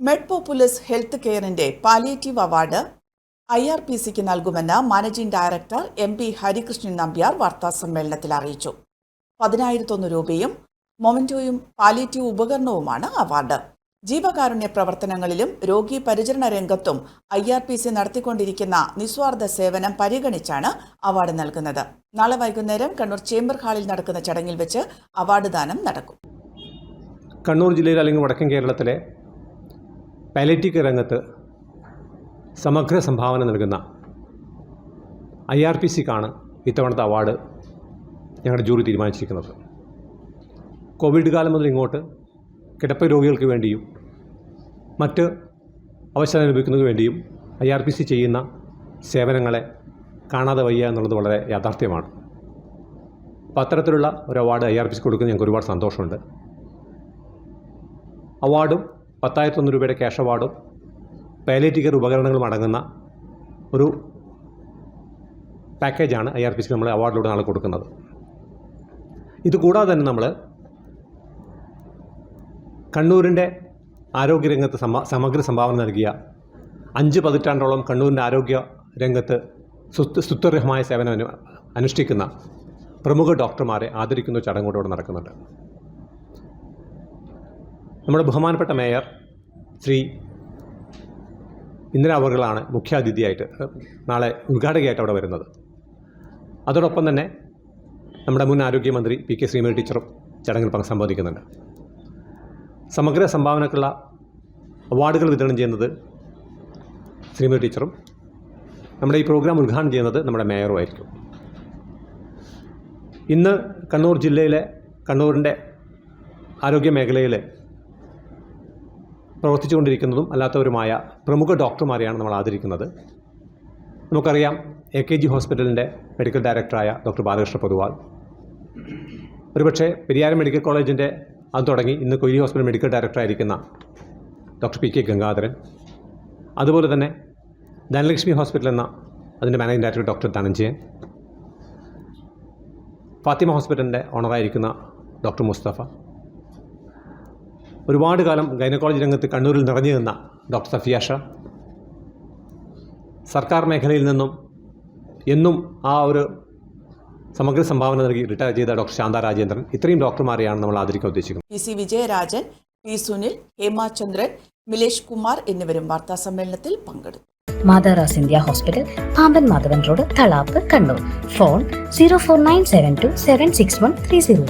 മെഡ്പോപ്പുലസ് health കെയറിന്റെ palliative award IRPCക്ക് നൽകുമെന്ന് managing director MP Harikrishnan Nambiar വാർത്താസമ്മേളനത്തിൽ അറിയിച്ചു. 10,001 രൂപയും മൊമെന്റോയും പാലിയേറ്റീവ് ഉപകരണവുമാണ് അവാർഡ്. ജീവകാരുണ്യ പ്രവർത്തനങ്ങളിലും രോഗി പരിചരണ രംഗത്തും IRPC നടത്തിക്കൊണ്ടിരിക്കുന്ന നിസ്വാർത്ഥ സേവനം പരിഗണിച്ചാണ് അവാർഡ് നൽകുന്നത്. നാളെ വൈകുന്നേരം കണ്ണൂർ ചേംബർ ഹാളിൽ നടക്കുന്ന ചടങ്ങിൽ വെച്ച് അവാർഡ് ദാനം നടക്കും. കണ്ണൂർ ജില്ലയിൽ അല്ലെങ്കിൽ വടക്കൻ കേരളത്തിലെ പാലിയേറ്റീവ് കെയർ രംഗത്ത് സമഗ്ര സംഭാവന നൽകുന്ന IRPCക്കാണ് ഇത്തവണത്തെ അവാർഡ് ഞങ്ങളുടെ ജൂറി തീരുമാനിച്ചിരിക്കുന്നത്. കോവിഡ് കാലം മുതൽ ഇങ്ങോട്ട് കിടപ്പ് രോഗികൾക്ക് വേണ്ടിയും മറ്റ് അവശത അനുഭവിക്കുന്നതിന് വേണ്ടിയും IRPC ചെയ്യുന്ന സേവനങ്ങളെ കാണാതെ വയ്യ എന്നുള്ളത് വളരെ യാഥാർത്ഥ്യമാണ്. അപ്പോൾ അത്തരത്തിലുള്ള ഒരു അവാർഡ് IRPC കൊടുക്കുന്നത് ഞങ്ങൾക്ക് ഒരുപാട് സന്തോഷമുണ്ട്. അവാർഡും 10,001 രൂപയുടെ ക്യാഷ് അവാർഡും പാലിയേറ്റീവ് കെയർ ഉപകരണങ്ങളും അടങ്ങുന്ന ഒരു പാക്കേജാണ് IRPCക്ക് നമ്മൾ അവാർഡിലൂടെ നാളെ കൊടുക്കുന്നത്. ഇതുകൂടാതെ തന്നെ നമ്മൾ കണ്ണൂരിൻ്റെ ആരോഗ്യരംഗത്ത് സമഗ്ര സംഭാവന നൽകിയ 5 പതിറ്റാണ്ടോളം കണ്ണൂരിൻ്റെ ആരോഗ്യ രംഗത്ത് സ്തുത്യർഹമായ സേവനം അനുഷ്ഠിക്കുന്ന പ്രമുഖ ഡോക്ടർമാരെ ആദരിക്കുന്ന ചടങ്ങ് ഇവിടെ നടക്കുന്നുണ്ട്. നമ്മുടെ ബഹുമാനപ്പെട്ട മേയർ ശ്രീ ഇന്ദിര അവർകളാണ് മുഖ്യാതിഥിയായിട്ട് നാളെ ഉദ്ഘാടകയായിട്ട് അവിടെ വരുന്നത്. അതോടൊപ്പം തന്നെ നമ്മുടെ മുൻ ആരോഗ്യമന്ത്രി PK ശ്രീമതി ടീച്ചറും ചടങ്ങിൽ സംബന്ധിക്കുന്നുണ്ട്. സമഗ്ര സംഭാവനക്കുള്ള അവാർഡുകൾ വിതരണം ചെയ്യുന്നത് ശ്രീമതി ടീച്ചറും നമ്മുടെ ഈ പ്രോഗ്രാം ഉദ്ഘാടനം ചെയ്യുന്നത് നമ്മുടെ മേയറും ആയിരിക്കും. ഇന്ന് കണ്ണൂർ ജില്ലയിലെ കണ്ണൂരിൻ്റെ ആരോഗ്യ മേഖലയിൽ പ്രവർത്തിച്ചുകൊണ്ടിരിക്കുന്നതും അല്ലാത്തവരുമായ പ്രമുഖ ഡോക്ടർമാരെയാണ് നമ്മൾ ആദരിക്കുന്നത്. നമുക്കറിയാം AKG ഹോസ്പിറ്റലിൻ്റെ മെഡിക്കൽ ഡയറക്ടറായ ഡോക്ടർ ബാലകൃഷ്ണ പൊതുവാൾ, ഒരുപക്ഷെ പെരിയാരം മെഡിക്കൽ കോളേജിൻ്റെ അത് തുടങ്ങി ഇന്ന് കൊയ്ലി ഹോസ്പിറ്റൽ മെഡിക്കൽ ഡയറക്ടറായിരിക്കുന്ന ഡോക്ടർ PK ഗംഗാധരൻ, അതുപോലെ തന്നെ ധനലക്ഷ്മി ഹോസ്പിറ്റൽ എന്ന അതിൻ്റെ managing director doctor Dhananjayan, Fathima ഹോസ്പിറ്റലിൻ്റെ ഓണറായിരിക്കുന്ന ഡോക്ടർ മുസ്തഫ, ഒരുപാട് കാലം ഗൈനക്കോളജി രംഗത്ത് കണ്ണൂരിൽ നിറഞ്ഞു നിന്ന ഡോക്ടർ സഫിയ ഷാ, സർക്കാർ മേഖലയിൽ നിന്നും എന്നും ആ ഒരു സമഗ്ര സംഭാവന നൽകി റിട്ടയർ ചെയ്ത ഡോക്ടർ ശാന്ത രാജേന്ദ്രൻ, ഇത്രയും ഡോക്ടർമാരെയാണ് നമ്മൾ ആദരിക്കാൻ ഉദ്ദേശിക്കുന്നത്. PC വിജയരാജൻ, P സുനിൽ, ഹേമചന്ദ്രൻ, മിലേഷ് കുമാർ എന്നിവരും വാർത്താസമ്മേളനത്തിൽ പങ്കെടുത്തു. മാതാറാസ് India hospital, Pamban Madhavan road, Thalap, Kannur. Phone 04972 761 303.